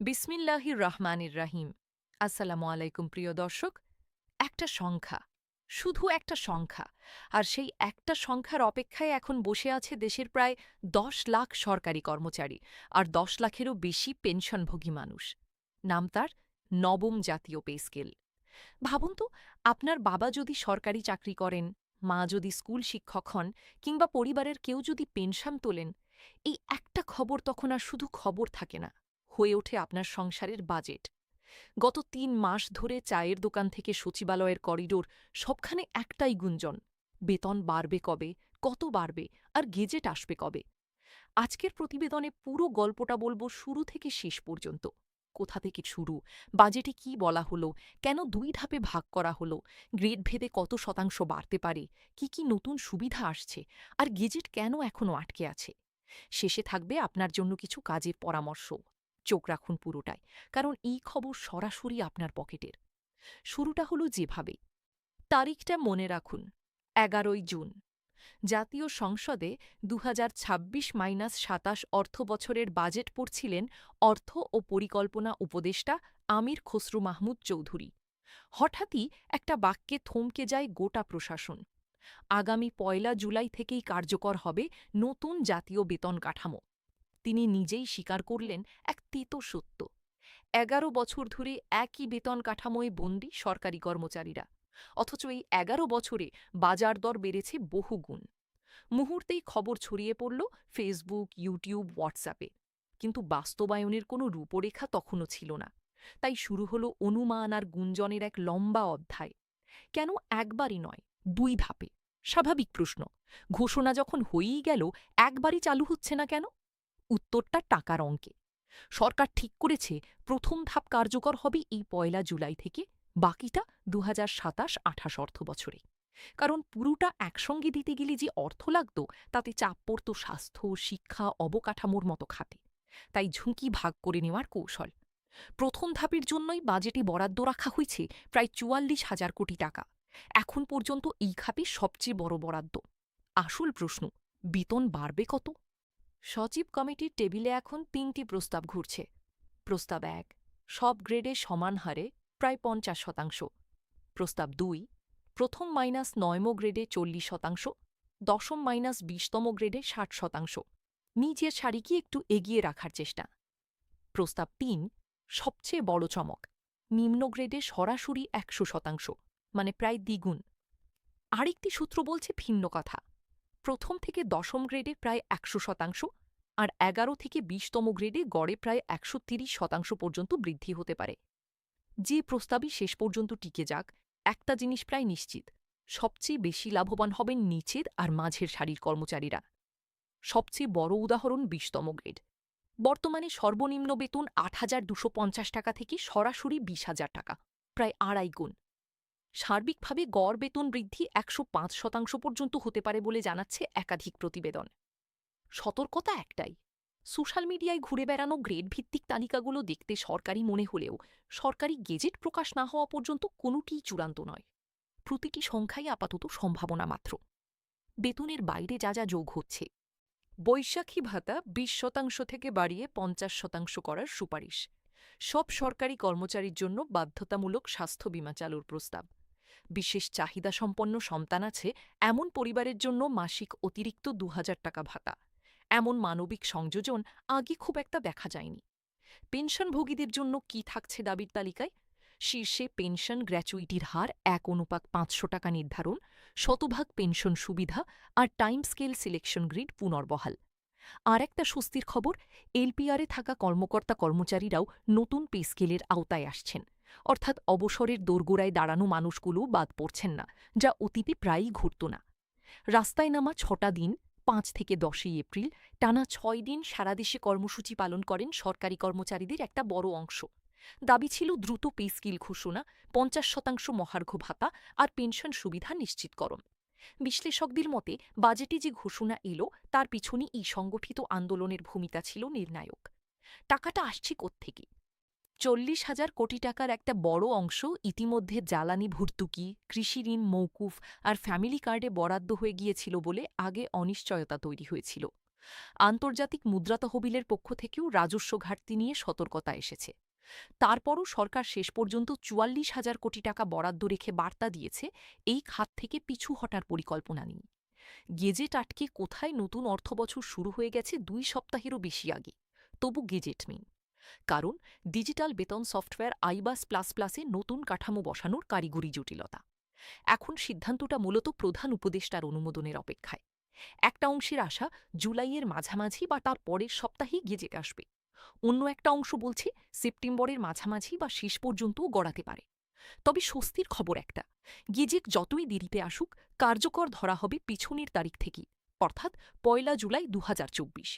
বিসমিল্লাহির রহমানির রাহিম। আসসালামু আলাইকুম প্রিয় দর্শক। একটা সংখ্যা, শুধু একটা সংখ্যা, আর সেই একটা সংখ্যার অপেক্ষায় এখন বসে আছে দেশের প্রায় ১০ লাখ সরকারি কর্মচারী আর ১০ লাখেরও বেশি পেনশনভোগী মানুষ। নাম তার নবম জাতীয় পে স্কেল। ভাবুন তো, আপনার বাবা যদি সরকারি চাকরি করেন, মা যদি স্কুল শিক্ষক হন, কিংবা পরিবারের কেউ যদি পেনশন তোলেন, এই একটা খবর তখন আর শুধু খবর থাকে না, হয়ে ওঠে আপনার সংসারের বাজেট। গত ৩ মাস ধরে চায়ের দোকান থেকে সচিবালয়ের করিডোর সবখানে একটাই গুঞ্জন: বেতন বাড়বে কবে, কত বাড়বে, আর গেজেট আসবে কবে। আজকের প্রতিবেদনে পুরো গল্পটা বলবো শুরু থেকে শেষ পর্যন্ত। কোথা থেকে শুরু, বাজেটে কি বলা হলো, কেন ২ ধাপে ভাগ করা হলো, গ্রেড ভেদে কত শতাংশ বাড়তে পারে, কি কি নতুন সুবিধা আসছে, আর গেজেট কেন এখনও আটকে আছে। শেষে থাকবে আপনার জন্য কিছু কাজের পরামর্শ। চোখ রাখুন পুরোটায়, কারণ এই খবর সরাসরি আপনার পকেটের। শুরুটা হলো যেভাবে। তারিখটা মনে রাখুন, ১১ই জুন। জাতীয় সংসদে ২০২৬-২৭ অর্থবছরের বাজেট পড়ছিলেন অর্থ ও পরিকল্পনা উপদেষ্টা আমির খসরু মাহমুদ চৌধুরী। হঠাৎই একটা বাক্যে থমকে যায় গোটা প্রশাসন: আগামী ১লা জুলাই থেকেই কার্যকর হবে নতুন জাতীয় বেতন কাঠামো। তিনি নিজেই স্বীকার করলেন এক তেতো সত্য: ১১ বছর ধরে একই বেতন কাঠামোয় বন্দী সরকারি কর্মচারীরা, অথচ এই ১১ বছরে বাজার দর বেড়েছে বহুগুণ। মুহূর্তেই খবর ছড়িয়ে পড়ল ফেসবুক, ইউটিউব, হোয়াটসঅ্যাপে। কিন্তু বাস্তবায়নের কোনো রূপরেখা তখনও ছিল না। তাই শুরু হলো অনুমান আর গুঞ্জনের এক লম্বা অধ্যায়। কেন একবারই নয়, ২ ধাপে? স্বাভাবিক প্রশ্ন। ঘোষণা যখন হয়েই গেল, একবারই চালু হচ্ছে না কেন? উত্তরটা টাকার অঙ্কে। সরকার ঠিক করেছে প্রথম ধাপ কার্যকর হবে এই ১লা জুলাই থেকে, বাকিটা ২০২৭-২৮ অর্থবছরে। কারণ পুরোটা একসঙ্গে দিতে গেলে যে অর্থ লাগত, তাতে চাপ পড়ত স্বাস্থ্য, শিক্ষা, অবকাঠামোর মতো খাতে। তাই ঝুঁকি ভাগ করে নেওয়ার কৌশল। প্রথম ধাপের জন্যই বাজেটে বরাদ্দ রাখা হয়েছে প্রায় ৪৪,০০০ কোটি টাকা। এখন পর্যন্ত এই খাতে সবচেয়ে বড় বরাদ্দ। আসল প্রশ্ন: বেতন বাড়বে কত? সচিব কমিটির টেবিলে এখন ৩টি প্রস্তাব ঘুরছে। প্রস্তাব ১, সব গ্রেডে সমান হারে প্রায় ৫০%। প্রস্তাব ২, প্রথম -৯ম গ্রেডে ৪০%, দশম -২০তম গ্রেডে ৬০%। নিজের সারিকে একটু এগিয়ে রাখার চেষ্টা। প্রস্তাব ৩, সবচেয়ে বড় চমক: নিম্ন গ্রেডে সরাসরি ১০০%, মানে প্রায় দ্বিগুণ। আরেকটি সূত্র বলছে ভিন্ন কথা: প্রথম থেকে দশম গ্রেডে প্রায় ১০০%, আর ১১ থেকে ২০তম গ্রেডে গড়ে প্রায় ১৩০% পর্যন্ত বৃদ্ধি হতে পারে। যে প্রস্তাবই শেষ পর্যন্ত টিকে যাক, একটা জিনিস প্রায় নিশ্চিত: সবচেয়ে বেশি লাভবান হবেন নিচের আর মাঝের সারির কর্মচারীরা। সবচেয়ে বড় উদাহরণ ২০তম গ্রেড। বর্তমানে সর্বনিম্ন বেতন ৮,২৫০ টাকা থেকে সরাসরি ২০,০০০ টাকা, প্রায় আড়াই গুণ। সার্বিকভাবে গড় বেতন বৃদ্ধি ১০৫% পর্যন্ত হতে পারে বলে জানাচ্ছে একাধিক প্রতিবেদন। সতর্কতা একটাই: সোশ্যাল মিডিয়ায় ঘুরে বেড়ানো গ্রেড ভিত্তিক তালিকাগুলো দেখতে সরকারি মনে হলেও সরকারি গেজেট প্রকাশ না হওয়া পর্যন্ত কোনোটিই চূড়ান্ত নয়। প্রতিটি সংখ্যাই আপাতত সম্ভাবনা মাত্র। বেতনের বাইরে যা যা যোগ হচ্ছে: বৈশাখী ভাতা ২০% থেকে বাড়িয়ে ৫০% করার সুপারিশ। সব সরকারি কর্মচারীর জন্য বাধ্যতামূলক স্বাস্থ্য বীমা চালুর প্রস্তাব। বিশেষ চাহিদা সম্পন্ন সন্তান আছে এমন পরিবারের জন্য মাসিক অতিরিক্ত ২,০০০ টাকা ভাতা। এমন মানবিক সংযোজন আগে খুব একটা দেখা যায়নি। পেনশনভোগীদের জন্য কি থাকছে দাবির তালিকায়? শীর্ষে পেনশন গ্র্যাচুইটির হার ১:৫০০ টাকা নির্ধারণ, শতভাগ পেনশন সুবিধা আর টাইম স্কেল সিলেকশন গ্রিড পুনর্বহাল। আর একটা স্বস্তির খবর: এলপিআরে থাকা কর্মকর্তা কর্মচারীরাও নতুন পে স্কেলের আওতায় আসছেন। অর্থাৎ অবসরের দোরগোড়ায় দাঁড়ানো মানুষগুলো বাদ পড়ছেন না, যা অতীতে প্রায়ই ঘটত না। রাস্তায় নামা ৬টা দিন, ৫ থেকে ১০ই এপ্রিল, টানা ৬ দিন সারা দেশে কর্মসূচি পালন করেন সরকারি কর্মচারীদের একটা বড় অংশ। দাবি ছিল দ্রুত পে স্কেল ঘোষণা, ৫০% মহার্ঘ ভাতা আর পেনশন সুবিধা নিশ্চিতকরণ। বিশ্লেষকদের মতে বাজেটে যে ঘোষণা এলো, তার পিছনে এই সংগঠিত আন্দোলনের ভূমিকা ছিল নির্ণায়ক। টাকাটা আসছে কোত্থেকে? ৪০,০০০ কোটি টাকার একটা বড় অংশ ইতিমধ্যে জ্বালানি ভর্তুকি, কৃষি ঋণ মৌকুফ আর ফ্যামিলি কার্ডে বরাদ্দ হয়ে গিয়েছিল বলে আগে অনিশ্চয়তা তৈরি হয়েছিল। আন্তর্জাতিক মুদ্রা তহবিলের পক্ষ থেকেও রাজস্ব ঘাটতি নিয়ে সতর্কতা এসেছে। তারপরও সরকার শেষ পর্যন্ত ৪৪,০০০ কোটি টাকা বরাদ্দ রেখে বার্তা দিয়েছে এই খাত থেকে পিছু হটার পরিকল্পনা নেই। গেজেট আটকে কোথায় নতুন অর্থবছর শুরু হয়ে গেছে ২ সপ্তাহেরও বেশি আগে, তবু গেজেট নেই। কারণ ডিজিটাল বেতন সফটওয়্যার আইবাস প্লাস প্লাসে নতুন কাঠামো বসানোর কারিগরি জটিলতা। এখন সিদ্ধান্তটা মূলত প্রধান উপদেষ্টার অনুমোদনের অপেক্ষায়। একটা অংশের আশা জুলাইয়ের মাঝামাঝি বা তার পরের সপ্তাহেই গেজেট আসবে। অন্য একটা অংশ বলছে সেপ্টেম্বরের মাঝামাঝি বা শেষ পর্যন্তও গড়াতে পারে। তবে স্বস্তির খবর একটা, গেজেট যতই দেরিতে আসুক কার্যকর ধরা হবে পিছনের তারিখ থেকেই, অর্থাৎ ১ জুলাই ২০২৪।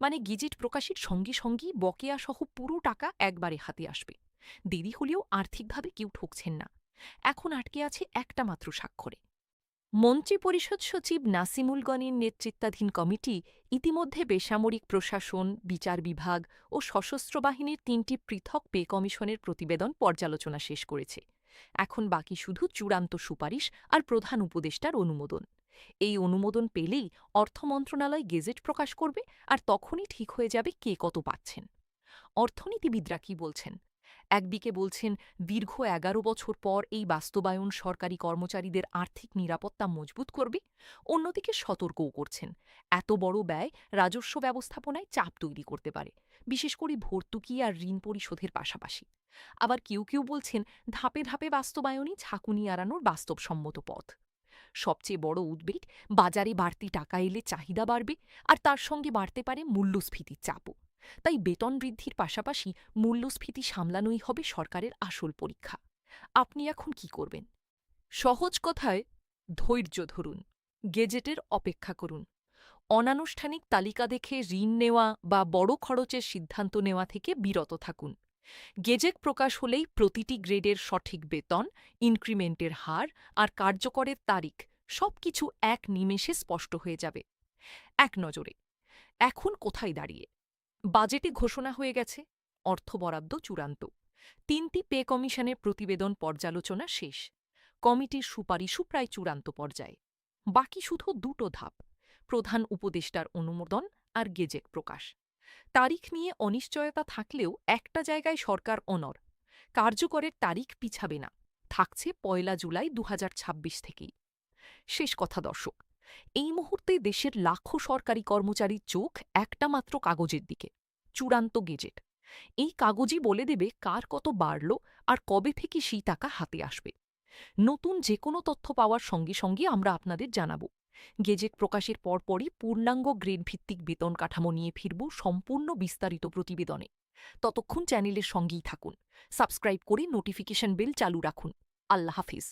মানে গেজেট প্রকাশের সঙ্গে সঙ্গেই বকেয়া সহ পুরো টাকা একবারে হাতে আসবে। দেরি হলেও আর্থিকভাবে কেউ ঠকছেন না। এখন আটকে আছে একটা মাত্র স্বাক্ষরে। মন্ত্রিপরিষদ সচিব নাসিমুল গনির নেতৃত্বাধীন কমিটি ইতিমধ্যে বেসামরিক প্রশাসন, বিচার বিভাগ ও সশস্ত্র বাহিনীর ৩টি পৃথক পে কমিশনের প্রতিবেদন পর্যালোচনা শেষ করেছে। এখন বাকি শুধু চূড়ান্ত সুপারিশ আর প্রধান উপদেষ্টার অনুমোদন। এই অনুমোদন পেলেই অর্থ মন্ত্রণালয় গেজেট প্রকাশ করবে, আর তখনই ঠিক হয়ে যাবে কে কত পাচ্ছেন। অর্থনীতিবিদরা কি বলছেন? একদিকে বলছেন দীর্ঘ ১১ বছর পর এই বাস্তবায়ন সরকারি কর্মচারীদের আর্থিক নিরাপত্তা মজবুত করবে। অন্যদিকে সতর্কও করছেন এত বড় ব্যয় রাজস্ব ব্যবস্থাপনায় চাপ তৈরি করতে পারে, বিশেষ করে ভর্তুকি আর ঋণ পরিশোধের পাশাপাশি। আবার কেউ কেউ বলছেন ধাপে ধাপে বাস্তবায়নই ঝাঁকুনি এড়ানোর বাস্তবসম্মত পথ। সবচেয়ে বড় উদ্বেগ, বাজারে বাড়তি টাকা এলে চাহিদা বাড়বে, আর তার সঙ্গে বাড়তে পারে মূল্যস্ফীতির চাপও। তাই বেতন বৃদ্ধির পাশাপাশি মূল্যস্ফীতি সামলানোই হবে সরকারের আসল পরীক্ষা। আপনি এখন কি করবেন? সহজ কথায়, ধৈর্য ধরুন, গেজেটের অপেক্ষা করুন। অনানুষ্ঠানিক তালিকা দেখে ঋণ নেওয়া বা বড় খরচের সিদ্ধান্ত নেওয়া থেকে বিরত থাকুন। গেজেট প্রকাশ হলেই প্রতিটি গ্রেডের সঠিক বেতন, ইনক্রিমেন্টের হার আর কার্যকরের তারিখ সবকিছু এক নিমেষে স্পষ্ট হয়ে যাবে। এক নজরে এখন কোথায় দাঁড়িয়ে? বাজেটে ঘোষণা হয়ে গেছে, অর্থ বরাদ্দ চূড়ান্ত। ৩টি পে কমিশনের প্রতিবেদন পর্যালোচনা শেষ। কমিটির সুপারিশও প্রায় চূড়ান্ত পর্যায়ে। বাকি শুধু দুটো ধাপ, প্রধান উপদেষ্টার অনুমোদন আর গেজেট প্রকাশ। তারিখ নিয়ে অনিশ্চয়তা থাকলেও একটা জায়গায় সরকার অনড়, কার্যকরের তারিখ পিছাবে না, থাকছে ১ জুলাই ২০২৬ থেকেই। শেষ কথা দর্শক, এই মুহূর্তে দেশের লাখো সরকারি কর্মচারীর চোখ একটা মাত্র কাগজের দিকে, চূড়ান্ত গেজেট। এই কাগজই বলে দেবে কার কত বাড়ল আর কবে থেকে সেই টাকা হাতে আসবে। নতুন যে কোনো তথ্য পাওয়ার সঙ্গে সঙ্গে আমরা আপনাদের জানাব। গেজেট প্রকাশের পরপরই পূর্ণাঙ্গ গ্রেড ভিত্তিক বেতন কাঠামো নিয়ে ফিরব সম্পূর্ণ বিস্তারিত প্রতিবেদনে। ততক্ষণ চ্যানেলের সঙ্গেই থাকুন, সাবস্ক্রাইব করে নোটিফিকেশন বেল চালু রাখুন। আল্লাহ হাফিজ।